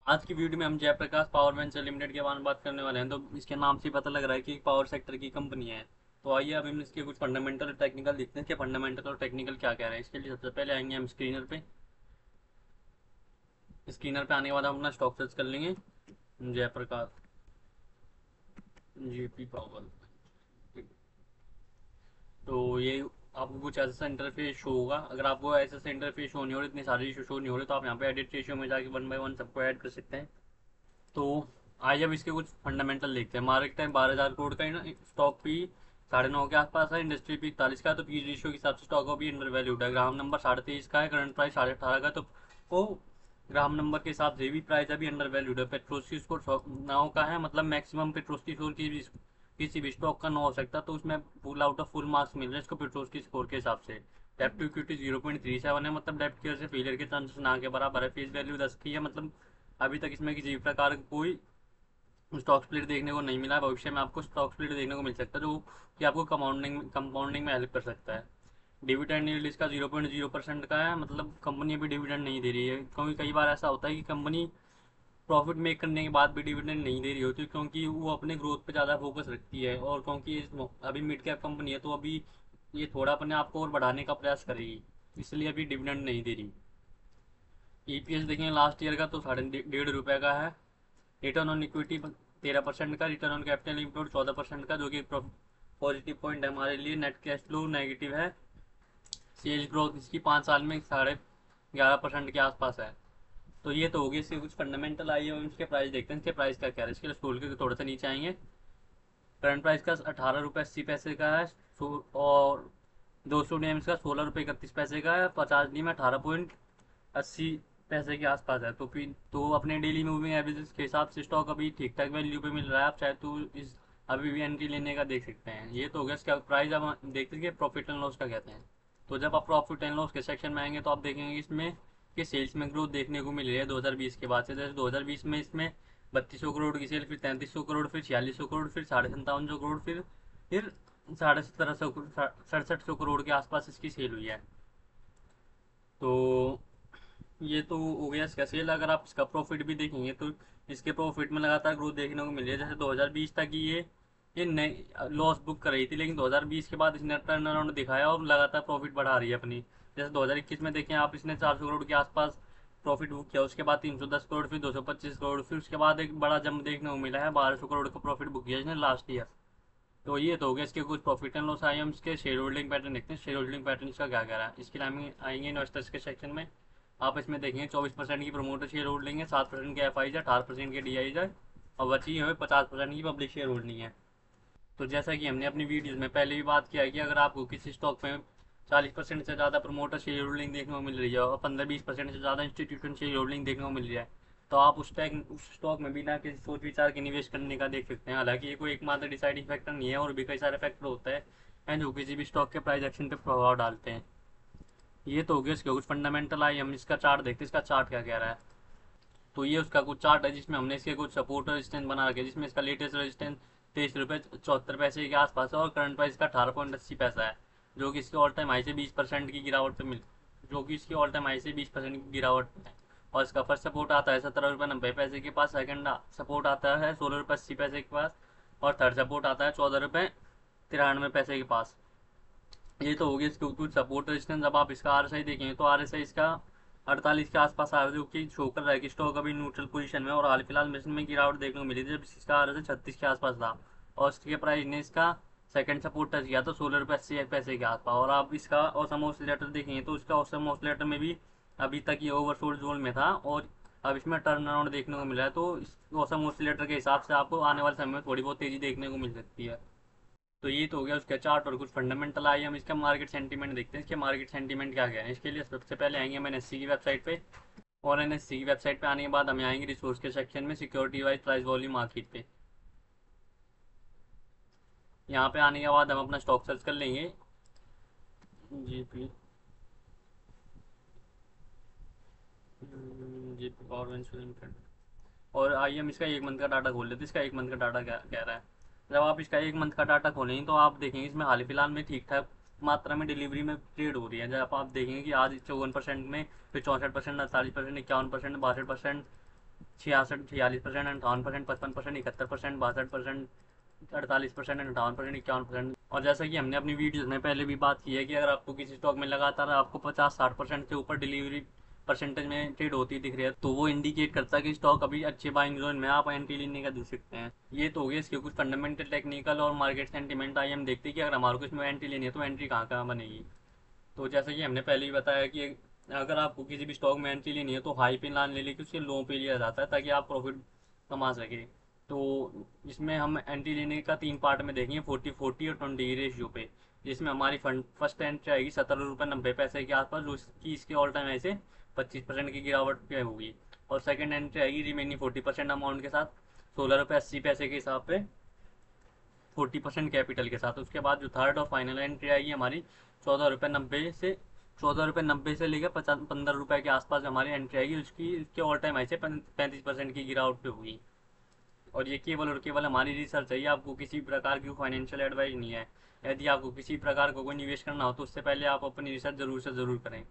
आज की वीडियो में हम जयप्रकाश पावर वेंचर लिमिटेड के बारे में बात करने वाले हैं। तो इसके नाम से पता लग रहा है कि एक पावर सेक्टर की कंपनी है। तो आइए अब हम इसके कुछ फंडामेंटल और टेक्निकल देखते हैं कि फंडामेंटल और टेक्निकल क्या कह रहे हैं। इसके लिए सबसे पहले आएंगे हम स्क्रीनर पे। स्क्रीनर पे आने के बाद हम अपना स्टॉक सर्च कर लेंगे। Jaiprakash JP power. तो ये आपको कुछ ऐसा इंटरफेस शो होगा। अगर आपको ऐसा इंटरफेस शो नहीं हो रहा, इतनी सारी इशू शो नहीं हो रही, तो आप यहाँ पे एडिट रेशियो में जाके वन बाय वन सबको ऐड कर सकते हैं। तो आज अब इसके कुछ फंडामेंटल देखते हैं। मार्केट टाइम 12,000 करोड़ का है ना। स्टॉक भी 9.5 के आसपास है। इंडस्ट्री भी 41 का है। तो पी रेशियो के हिसाब से स्टॉक अभी अंडर वैल्यूड है। ग्राम नंबर 23.5 का है। करंट प्राइस 18.5 का है। तो वो ग्राम नंबर के हिसाब से भी प्राइस अभी अंडर वैल्यूड है। पेट्रोल स्कोर 9 का है, मतलब मैक्सिमम पेट्रोल स्कोर किसी भी स्टॉक का 9 हो सकता है। तो उसमें full out of full marks मिल रहे हैं इसको पेट्रोल की स्कोर के हिसाब से। डेप्ट टू इक्विटी 0.37 है, मतलब डेप्ट केयर से फेलियर के चांसेस ना के बराबर है। फेस वैल्यू 10 की है, मतलब अभी तक इसमें किसी भी प्रकार का कोई स्टॉक स्प्लिट देखने को नहीं मिला है। भविष्य में आपको स्टॉक स्प्लिट देखने को मिल सकता है, जो कि आपको कंपाउंडिंग में हेल्प कर सकता है। डिविडेंड यील्ड इसका 0.0% का है, मतलब कंपनी अभी डिविडेंड नहीं दे रही है। क्योंकि कई बार ऐसा होता है कि कंपनी प्रॉफिट मेक करने के बाद भी डिविडेंड नहीं दे रही होती, क्योंकि वो अपने ग्रोथ पे ज़्यादा फोकस रखती है। और क्योंकि अभी मिड कैप कंपनी है, तो अभी ये थोड़ा अपने आप को और बढ़ाने का प्रयास करेगी, इसलिए अभी डिविडेंड नहीं दे रही। ईपीएस देखेंगे लास्ट ईयर का, तो 1.5 रुपये का है। रिटर्न ऑन इक्विटी 13% का। रिटर्न ऑन कैपिटल इम्प्लॉयड 14% का, जो कि पॉजिटिव पॉइंट है हमारे लिए। नेट कैश फ्लो नेगेटिव है। सेल्स ग्रोथ इसकी 5 साल में 11.5% के आसपास है। तो ये तो हो गई इसके कुछ फंडामेंटल। आइए हम इसके प्राइस देखते हैं, इसके प्राइस का क्या है। इसके लिए स्कूल के थोड़ा सा नीचे आएंगे। करंट प्राइस का 18 रुपये 80 पैसे का है। और 200 डीएम्स का 16 रुपये 31 पैसे का है। 50 डी में 18.80 पैसे के आसपास है। तो फिर तो अपने डेली मूविंग एवरेज के हिसाब से स्टॉक अभी ठीक ठाक वैल्यू पे मिल रहा है। आप चाहे तो इस अभी भी एंट्री लेने का देख सकते हैं। ये तो हो गया इसका प्राइस। अब हम देखते हैं कि प्रॉफिट एंड लॉस का कहते हैं। तो जब आप प्रॉफिट एंड लॉस के सेक्शन में आएंगे, तो आप देखेंगे इसमें कि सेल्स में ग्रोथ देखने को मिल रही है 2020 के बाद से। जैसे 2020 में इसमें 3200 करोड़ की सेल, फिर 3300 करोड़, फिर 4600 करोड़, फिर 5750 करोड़, फिर 1750 6700 करोड़ के आसपास इसकी सेल हुई है। तो ये तो हो गया इसका सेल। अगर आप इसका प्रॉफिट भी देखेंगे, तो इसके प्रॉफिट में लगातार ग्रोथ देखने को मिल रही है। जैसे 2020 तक ये नई लॉस बुक कर रही थी, लेकिन 2020 के बाद इसने टर्न अराउंड दिखाया और लगातार प्रॉफिट बढ़ा रही है अपनी। जैसे 2021 में देखें आप, इसने 400 करोड़ के आसपास प्रॉफिट बुक किया। उसके बाद 310 करोड़, फिर 225 करोड़, फिर उसके बाद एक बड़ा जंप देखने को मिला है। 1200 करोड़ का प्रॉफिट बुक किया इसने लास्ट ईयर। तो ये तो हो गया इसके कुछ प्रॉफिट एंड लॉस। आइए हम इसके शेयर होल्डिंग पैटर्न देखते हैं। शेयर होल्डिंग पैटर्न इसका क्या कह रहा है। इसके लिए हम आएंगे इन्वेस्टर्स के सेक्शन में। आप इसमें देखेंगे 24% की प्रमोटर शेयर होल्डिंग है, 7% के एफ आई है, 18% के डी आई है, और बची हमें 50% की पब्लिक शेयर होल्डिंग है। तो जैसा कि हमने अपनी वीडियोज़ में पहले भी बात किया है कि अगर आपको किसी स्टॉक में 40% से ज़्यादा प्रमोटर शेयर होल्डिंग देखने को मिल रही है और 15-20% से ज़्यादा इंस्टीट्यूशन शेयर होल्डिंग देखने को मिल रही है, तो आप उस स्टॉक में बिना किसी सोच विचार के निवेश करने का देख सकते हैं। हालांकि ये कोई एकमात्र डिसाइडिंग फैक्टर नहीं है, और भी कई सारे फैक्टर होते हैं जो किसी भी स्टॉक के प्राइस एक्शन पर प्रभाव डालते हैं। ये तो हो गया इसके कुछ फंडामेंटल। आए हम इसका चार्ट देखते हैं, इसका चार्ट क्या कह रहा है। तो ये उसका कुछ चार्ट है, जिसमें हमने इसके कुछ सपोर्ट रेजिस्टेंस बना रखे हैं। जिसमें इसका लेटेस्ट रेजिस्टेंस 23 रुपये 74 पैसे के आसपास है, और करंट प्राइस का 18.80 पैसा है, जो कि इसके ऑल टाइम हाई से 20% की गिरावट पे मिल जो कि इसकी ऑल टाइम हाई से 20% की गिरावट है। और इसका फर्स्ट सपोर्ट आता है 17 रुपये 90 पैसे के पास। सेकंड सपोर्ट आता है 16 रुपये 80 पैसे के पास। और थर्ड सपोर्ट आता है 14 रुपये 93 पैसे के पास। ये तो हो गया इसके कुछ सपोर्ट रेजिस्टेंस। अब आप इसका आर एस आई देखेंगे, तो आर एस आई इसका 48 के आसपास आ रहा है, जो कि शो कर रहा है कि स्टॉक अभी न्यूट्रल पोजीशन में। और हाल फिलहाल में इसमें गिरावट देखने को मिली थी, जब इसका आर एस आई 36 के आसपास था। और इसके प्राइस ने इसका सेकंड सपोर्ट टच किया था 16 रुपये 80 पैसे के आसपास। और आप इसका ऑसम ऑसिलेटर देखेंगे, तो इसका ऑसम ऑसिलेटर में भी अभी तक ये ओवरसोल्ड जोन में था, और अब इसमें टर्न अराउंड देखने को मिला है। तो इस ऑसम ऑसिलेटर के हिसाब से आपको आने वाले समय में थोड़ी बहुत तेजी देखने को मिल सकती है। तो ये तो हो गया उसका चार्ट और कुछ फंडामेंटल। आइए हम इसका मार्केट सेंटीमेंट देखते हैं। इसके मार्केट सेंटीमेंट क्या क्या है। इसके लिए सबसे पहले आएंगे हम एनएससी की वेबसाइट पे। और एनएससी की वेबसाइट पे आने के बाद हमें आएंगे रिसोर्स के सेक्शन में, security wise price volume market पे। यहाँ पे आने के बाद हम अपना स्टॉक सर्च कर लेंगे। GP GP power venture limited. और आइए हम इसका एक मंथ का डाटा खोल लेते हैं। इसका एक मंथ का डाटा क्या कह रहा है। जब आप इसका एक मंथ का डाटा खोलेंगे, तो आप देखेंगे इसमें हाल फिलहाल में ठीक ठाक मात्रा में डिलीवरी में ट्रेड हो रही है। जब आप देखेंगे कि आज 54% में, फिर 64%, 48%, 51%, 62%, 66, 46%, 58%, 55%, 71%, 62%, 48%, 58%, 51%। और जैसा कि हमने अपनी वीडियोस में पहले भी बात की है कि अगर आपको किसी स्टॉक में लगातार आपको 50-60% से ऊपर डिलीवरी परसेंटेज में ट्रेड होती दिख रही है, तो वो इंडिकेट करता है कि स्टॉक अभी अच्छे बाइंग जोन में आप एंट्री लेने का देख सकते हैं। ये तो हो गया इसके कुछ फंडामेंटल, टेक्निकल और मार्केट सेंटीमेंट। आइए हम देखते हैं कि अगर हमारे को इसमें एंट्री लेनी है तो एंट्री कहाँ कहाँ बनेगी। तो जैसा कि हमने पहले ही बताया कि अगर आपको किसी भी स्टॉक में एंट्री लेनी है तो हाई पे ना ले लेके उसके लो पे लिया जाता है ताकि आप प्रॉफिट कमा सके। तो इसमें हम एंट्री लेने का 3 पार्ट में देखेंगे, 40-40 और 20 रेशियो पे। जिसमें हमारी फंड फर्स्ट एंट्री आएगी 17 रुपये 90 पैसे के आसपास, जो कि इसके ऑल टाइम ऐसे 25% की गिरावट पे होगी। और सेकंड एंट्री आएगी रिमेनिंग 40% अमाउंट के साथ 16 रुपये 80 पैसे के हिसाब पे, 40% कैपिटल के साथ। उसके बाद जो थर्ड और फाइनल एंट्री आएगी हमारी 14 रुपये 90 से लेकर 15 रुपये के आसपास हमारी एंट्री आएगी, उसकी इसके ऑल टाइम ऐसे 35% की गिरावट पे होगी। और ये केवल और केवल हमारी रिसर्च है, ये आपको किसी प्रकार की फाइनेंशियल एडवाइस नहीं है। यदि आपको किसी प्रकार का कोई निवेश करना हो तो उससे पहले आप अपनी रिसर्च जरूर से ज़रूर करें।